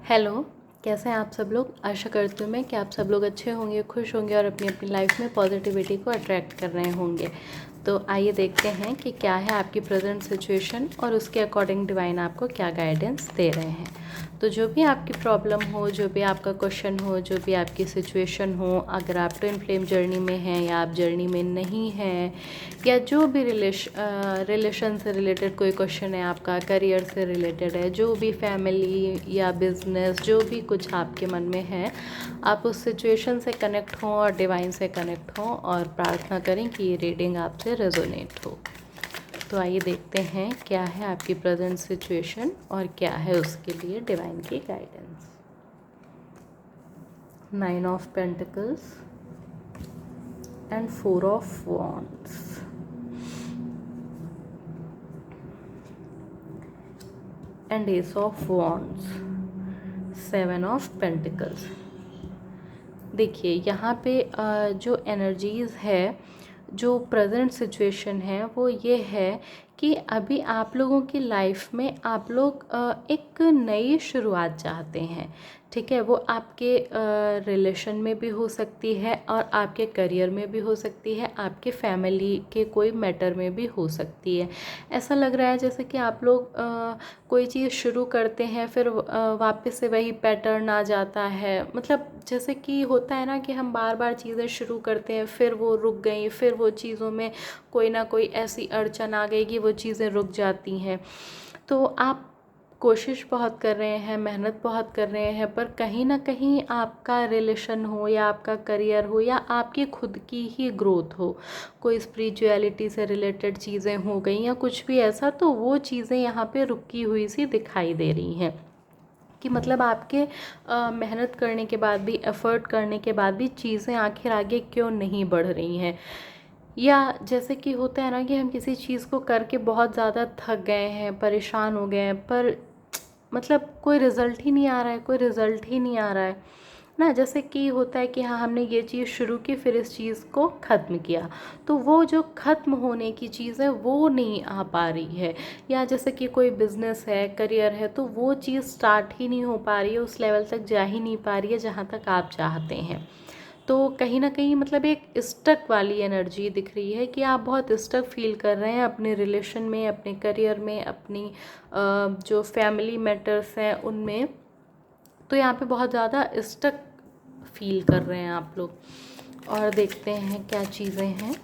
Hello, कैसे हैं आप सब लोग। आशा करती हूँ मैं कि आप सब लोग अच्छे होंगे, खुश होंगे और अपनी अपनी लाइफ में पॉजिटिविटी को अट्रैक्ट कर रहे होंगे। तो आइए देखते हैं कि क्या है आपकी प्रेजेंट सिचुएशन और उसके अकॉर्डिंग डिवाइन आपको क्या गाइडेंस दे रहे हैं। तो जो भी आपकी प्रॉब्लम हो, जो भी आपका क्वेश्चन हो, जो भी आपकी सिचुएशन हो, अगर आप ट्विन फ्लेम जर्नी में हैं या आप जर्नी में नहीं हैं, या जो भी रिलेशन से रिलेटेड कोई क्वेश्चन है आपका, करियर से रिलेटेड है, जो भी फैमिली या बिजनेस, जो भी कुछ आपके मन में है, आप उस सिचुएशन से कनेक्ट हों और डिवाइन से कनेक्ट हों और प्रार्थना करें कि ये रीडिंग आपसे रेजोनेट हो। तो आइए देखते हैं क्या है आपकी प्रेजेंट सिचुएशन और क्या है उसके लिए डिवाइन की guidance. 9 of pentacles and 4 of wands and S of wands, 7 of pentacles. देखिए यहाँ पे जो एनर्जीज़ है, जो प्रेजेंट सिचुएशन है वो ये है कि अभी आप लोगों की लाइफ में आप लोग एक नई शुरुआत चाहते हैं। ठीक है, वो आपके रिलेशन में भी हो सकती है और आपके करियर में भी हो सकती है, आपके फैमिली के कोई मैटर में भी हो सकती है। ऐसा लग रहा है जैसे कि आप लोग कोई चीज़ शुरू करते हैं फिर वापस से वही पैटर्न आ जाता है। मतलब जैसे कि होता है ना कि हम बार बार चीज़ें शुरू करते हैं, फिर वो रुक गई, फिर वो चीज़ों में कोई ना कोई ऐसी अड़चन आ गई कि वो चीज़ें रुक जाती हैं। तो आप कोशिश बहुत कर रहे हैं, मेहनत बहुत कर रहे हैं, पर कहीं ना कहीं आपका रिलेशन हो या आपका करियर हो या आपकी खुद की ही ग्रोथ हो, कोई स्पिरिचुअलिटी से रिलेटेड चीज़ें हो गई या कुछ भी ऐसा, तो वो चीज़ें यहाँ पे रुकी हुई सी दिखाई दे रही हैं कि मतलब आपके मेहनत करने के बाद भी, एफ़र्ट करने के बाद भी चीज़ें आखिर आगे क्यों नहीं बढ़ रही हैं। या जैसे कि होता है ना कि हम किसी चीज़ को करके बहुत ज़्यादा थक गए हैं, परेशान हो गए हैं, पर मतलब कोई रिज़ल्ट ही नहीं आ रहा है, कोई रिज़ल्ट ही नहीं आ रहा है ना। जैसे कि होता है कि हाँ, हमने ये चीज़ शुरू की, फिर इस चीज़ को ख़त्म किया, तो वो जो ख़त्म होने की चीज़ है वो नहीं आ पा रही है। या जैसे कि कोई बिज़नेस है, करियर है, तो वो चीज़ स्टार्ट ही नहीं हो पा रही है, उस लेवल तक जा ही नहीं पा रही है जहाँ तक आप चाहते हैं। तो कहीं ना कहीं मतलब एक स्टक वाली एनर्जी दिख रही है कि आप बहुत स्टक फील कर रहे हैं अपने रिलेशन में, अपने करियर में, अपनी जो फैमिली मैटर्स हैं उनमें। तो यहाँ पे बहुत ज़्यादा स्टक फील कर रहे हैं आप लोग। और देखते हैं क्या चीज़ें हैं।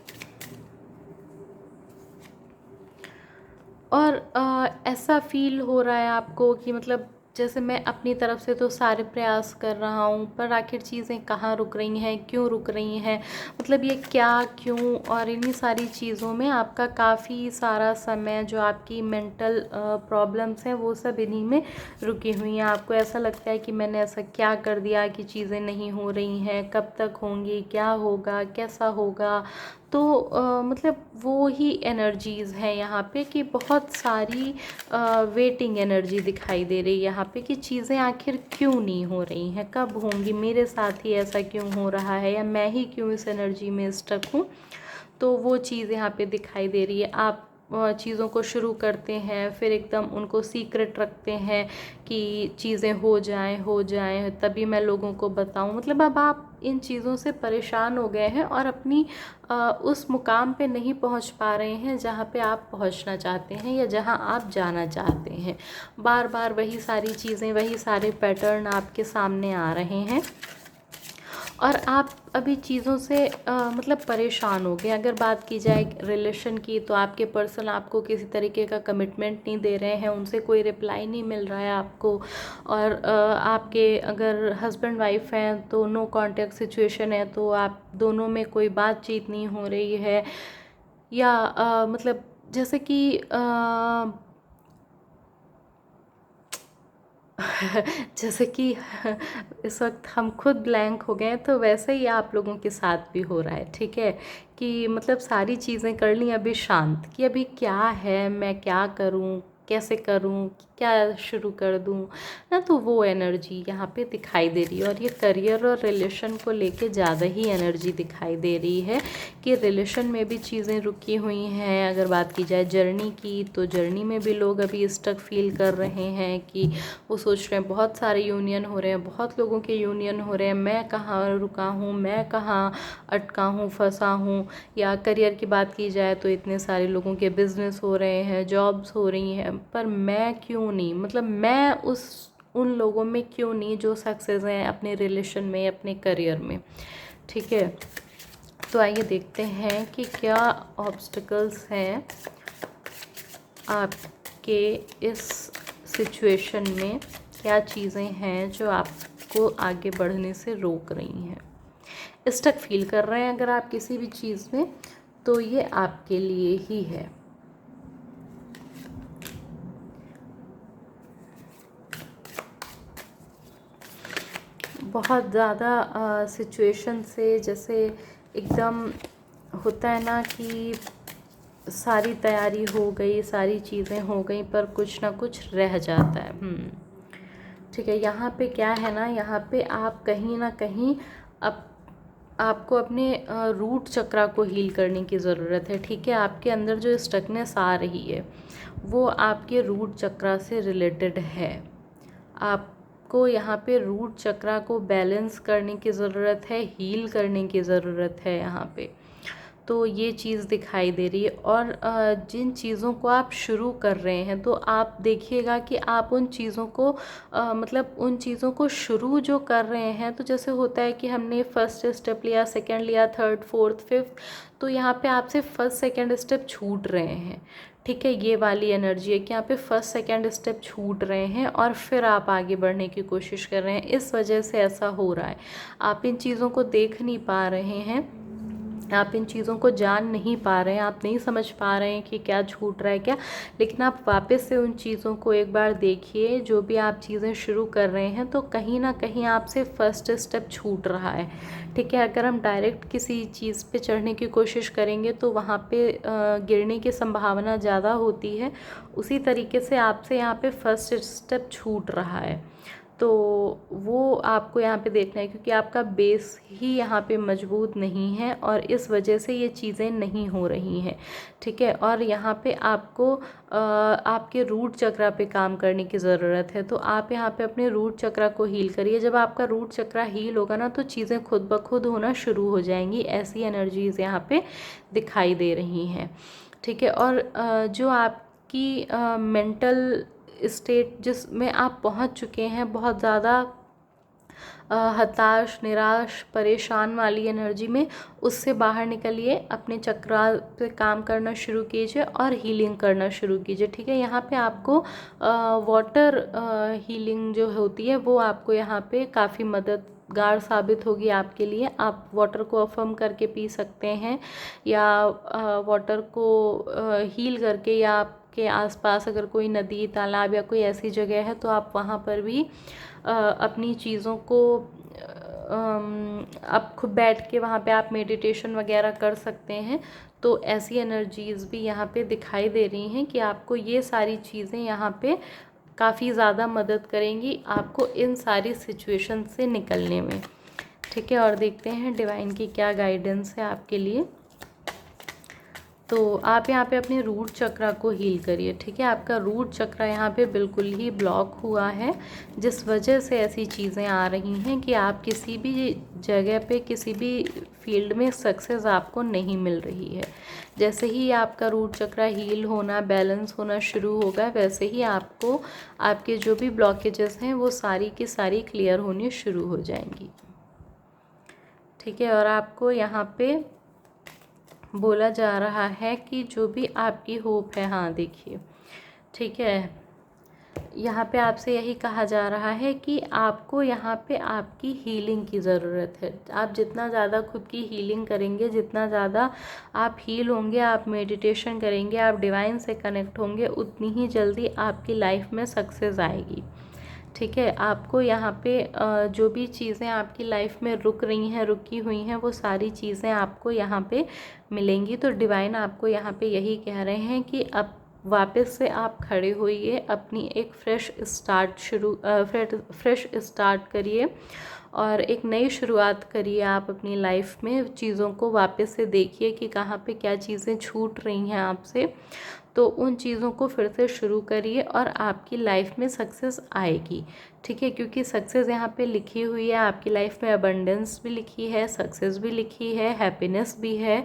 और ऐसा फील हो रहा है आपको कि मतलब जैसे मैं अपनी तरफ से तो सारे प्रयास कर रहा हूँ, पर आखिर चीज़ें कहाँ रुक रही हैं, क्यों रुक रही हैं, मतलब ये क्या, क्यों। और इन्हीं सारी चीज़ों में आपका काफ़ी सारा समय, जो आपकी मेंटल प्रॉब्लम्स हैं, वो सब इन्हीं में रुकी हुई हैं। आपको ऐसा लगता है कि मैंने ऐसा क्या कर दिया कि चीज़ें नहीं हो रही हैं, कब तक होंगी, क्या होगा, कैसा होगा। तो मतलब वो ही एनर्जीज़ हैं यहाँ पे कि बहुत सारी वेटिंग एनर्जी दिखाई दे रही है यहाँ पे कि चीज़ें आखिर क्यों नहीं हो रही हैं, कब होंगी, मेरे साथ ही ऐसा क्यों हो रहा है, या मैं ही क्यों इस एनर्जी में स्टक हूँ। तो वो चीज़ यहाँ पे दिखाई दे रही है। आप चीज़ों को शुरू करते हैं, फिर एकदम उनको सीक्रेट रखते हैं कि चीज़ें हो जाएं तभी मैं लोगों को बताऊं। मतलब अब आप इन चीज़ों से परेशान हो गए हैं और अपनी उस मुकाम पे नहीं पहुंच पा रहे हैं जहाँ पे आप पहुंचना चाहते हैं या जहाँ आप जाना चाहते हैं। बार बार वही सारी चीज़ें, वही सारे पैटर्न आपके सामने आ रहे हैं और आप अभी चीज़ों से मतलब परेशान हो गए। अगर बात की जाए रिलेशन की, तो आपके पर्सन आपको किसी तरीके का कमिटमेंट नहीं दे रहे हैं, उनसे कोई रिप्लाई नहीं मिल रहा है आपको। और आपके अगर हस्बैंड वाइफ हैं तो नो कांटेक्ट सिचुएशन है, तो आप दोनों में कोई बातचीत नहीं हो रही है। या मतलब जैसे कि जैसे कि इस वक्त हम खुद ब्लैंक हो गए हैं, तो वैसे ही आप लोगों के साथ भी हो रहा है। ठीक है, कि मतलब सारी चीज़ें कर ली, अभी शांत कि अभी क्या है, मैं क्या करूं, कैसे करूँ, क्या शुरू कर दूँ ना, तो वो एनर्जी यहाँ पे दिखाई दे रही है। और ये करियर और रिलेशन को लेके ज़्यादा ही एनर्जी दिखाई दे रही है कि रिलेशन में भी चीज़ें रुकी हुई हैं। अगर बात की जाए जर्नी की, तो जर्नी में भी लोग अभी स्टक फील कर रहे हैं कि वो सोच रहे हैं, बहुत सारे यूनियन हो रहे हैं, बहुत लोगों के यूनियन हो रहे हैं, मैं कहाँ रुका हूँ, मैं कहाँ अटका हूँ, फंसा हूँ। या करियर की बात की जाए तो इतने सारे लोगों के बिजनेस हो रहे हैं, जॉब्स हो रही हैं, पर मैं क्यों नहीं, मतलब मैं उन लोगों में क्यों नहीं जो सक्सेस हैं अपने रिलेशन में, अपने करियर में। ठीक है, तो आइए देखते हैं कि क्या ऑब्स्टिकल्स हैं आपके इस सिचुएशन में, क्या चीज़ें हैं जो आपको आगे बढ़ने से रोक रही हैं, स्टक फील कर रहे हैं अगर आप किसी भी चीज़ में, तो ये आपके लिए ही है। बहुत ज़्यादा सिचुएशन से जैसे एकदम होता है ना कि सारी तैयारी हो गई, सारी चीज़ें हो गई, पर कुछ ना कुछ रह जाता है। ठीक है, यहाँ पे क्या है ना, यहाँ पे आप कहीं ना कहीं आपको अपने रूट चक्रा को हील करने की ज़रूरत है। ठीक है, आपके अंदर जो स्टकनेस आ रही है वो आपके रूट चक्रा से रिलेटेड है। आपको यहाँ पे रूट चक्रा को बैलेंस करने की ज़रूरत है, हील करने की ज़रूरत है यहाँ पे। तो ये चीज़ दिखाई दे रही है। और जिन चीज़ों को आप शुरू कर रहे हैं, तो आप देखिएगा कि आप उन चीज़ों को मतलब उन चीज़ों को शुरू जो कर रहे हैं, तो जैसे होता है कि हमने फर्स्ट स्टेप लिया, सेकंड लिया, थर्ड, फोर्थ, फिफ्थ, तो यहाँ पे आपसे फर्स्ट सेकंड स्टेप छूट रहे हैं। ठीक है, ये वाली एनर्जी है कि यहाँ पे फर्स्ट सेकंड स्टेप छूट रहे हैं और फिर आप आगे बढ़ने की कोशिश कर रहे हैं। इस वजह से ऐसा हो रहा है, आप इन चीज़ों को देख नहीं पा रहे हैं, आप इन चीज़ों को जान नहीं पा रहे हैं, आप नहीं समझ पा रहे हैं कि क्या छूट रहा है क्या। लेकिन आप वापस से उन चीज़ों को एक बार देखिए, जो भी आप चीज़ें शुरू कर रहे हैं, तो कहीं ना कहीं आपसे फर्स्ट स्टेप छूट रहा है। ठीक है, अगर हम डायरेक्ट किसी चीज़ पे चढ़ने की कोशिश करेंगे तो वहाँ पे गिरने की संभावना ज़्यादा होती है। उसी तरीके से आपसे यहाँ पे फर्स्ट स्टेप छूट रहा है, तो वो आपको यहाँ पे देखना है, क्योंकि आपका बेस ही यहाँ पे मजबूत नहीं है और इस वजह से ये चीज़ें नहीं हो रही हैं। ठीक है, और यहाँ पे आपको आपके रूट चक्रा पे काम करने की ज़रूरत है। तो आप यहाँ पे अपने रूट चक्रा को हील करिए। जब आपका रूट चक्रा हील होगा ना, तो चीज़ें खुद ब खुद होना शुरू हो जाएंगी। ऐसी एनर्जीज़ यहाँ पे दिखाई दे रही हैं। ठीक है, और जो आपकी मेंटल स्टेट जिसमें आप पहुंच चुके हैं, बहुत ज़्यादा हताश, निराश, परेशान वाली एनर्जी में, उससे बाहर निकलिए, अपने चक्रा पे काम करना शुरू कीजिए और हीलिंग करना शुरू कीजिए। ठीक है, यहाँ पे आपको वाटर हीलिंग जो होती है वो आपको यहाँ पे काफ़ी मददगार साबित होगी आपके लिए। आप वाटर को अफर्म करके पी सकते हैं, या वाटर को हील करके, या आपके आसपास अगर कोई नदी, तालाब या कोई ऐसी जगह है तो आप वहाँ पर भी अपनी चीज़ों को आप खुद बैठ के वहाँ पे आप मेडिटेशन वगैरह कर सकते हैं। तो ऐसी एनर्जीज़ भी यहाँ पे दिखाई दे रही हैं कि आपको ये सारी चीज़ें यहाँ पे काफ़ी ज़्यादा मदद करेंगी आपको इन सारी सिचुएशन से निकलने में। ठीक है, और देखते हैं डिवाइन की क्या गाइडेंस है आपके लिए। तो आप यहाँ पे अपने रूट चक्रा को हील करिए। ठीक है, आपका रूट चक्रा यहाँ पे बिल्कुल ही ब्लॉक हुआ है, जिस वजह से ऐसी चीज़ें आ रही हैं कि आप किसी भी जगह पे, किसी भी फील्ड में सक्सेस आपको नहीं मिल रही है। जैसे ही आपका रूट चक्रा हील होना, बैलेंस होना शुरू होगा, वैसे ही आपको आपके जो भी ब्लॉकेजेस हैं वो सारी की सारी क्लियर होनी शुरू हो जाएंगी। ठीक है, और आपको यहाँ पे बोला जा रहा है कि जो भी आपकी होप है, हाँ देखिए, ठीक है, यहाँ पे आपसे यही कहा जा रहा है कि आपको यहाँ पे आपकी हीलिंग की ज़रूरत है। आप जितना ज़्यादा खुद की हीलिंग करेंगे, जितना ज़्यादा आप हील होंगे, आप मेडिटेशन करेंगे, आप डिवाइन से कनेक्ट होंगे, उतनी ही जल्दी आपकी लाइफ में सक्सेस आएगी। ठीक है, आपको यहाँ पे जो भी चीज़ें आपकी लाइफ में रुक रही हैं, रुकी हुई हैं, वो सारी चीज़ें आपको यहाँ पे मिलेंगी। तो डिवाइन आपको यहाँ पे यही कह रहे हैं कि अब वापस से आप खड़े होइए, अपनी एक फ्रेश स्टार्ट करिए और एक नई शुरुआत करिए आप अपनी लाइफ में। चीज़ों को वापस से देखिए कि कहाँ पे क्या चीज़ें छूट रही हैं आपसे, तो उन चीज़ों को फिर से शुरू करिए और आपकी लाइफ में सक्सेस आएगी। ठीक है, क्योंकि सक्सेस यहाँ पे लिखी हुई है आपकी लाइफ में, अबंडेंस भी लिखी है, सक्सेस भी लिखी है, हैप्पीनेस भी है,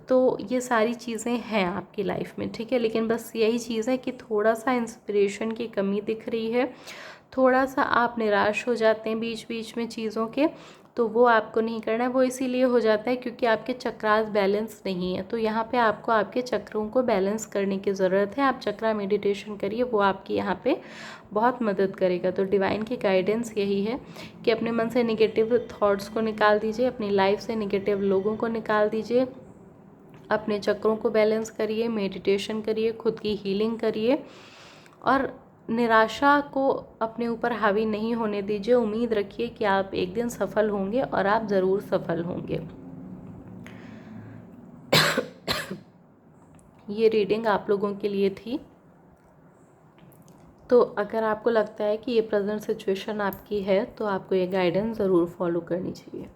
तो ये सारी चीज़ें हैं आपकी लाइफ में। ठीक है, लेकिन बस यही चीज़ है कि थोड़ा सा इंस्पिरेशन की कमी दिख रही है, थोड़ा सा आप निराश हो जाते हैं बीच बीच में चीज़ों के, तो वो आपको नहीं करना है। वो इसीलिए हो जाता है क्योंकि आपके चक्रास बैलेंस नहीं है। तो यहाँ पे आपको आपके चक्रों को बैलेंस करने की ज़रूरत है। आप चक्रा मेडिटेशन करिए, वो आपकी यहाँ पे बहुत मदद करेगा। तो डिवाइन की गाइडेंस यही है कि अपने मन से निगेटिव थॉट्स को निकाल दीजिए, अपनी लाइफ से निगेटिव लोगों को निकाल दीजिए, अपने चक्रों को बैलेंस करिए, मेडिटेशन करिए, खुद की हीलिंग करिए और निराशा को अपने ऊपर हावी नहीं होने दीजिए। उम्मीद रखिए कि आप एक दिन सफल होंगे और आप ज़रूर सफल होंगे। ये रीडिंग आप लोगों के लिए थी। तो अगर आपको लगता है कि ये प्रेजेंट सिचुएशन आपकी है तो आपको ये गाइडेंस ज़रूर फॉलो करनी चाहिए।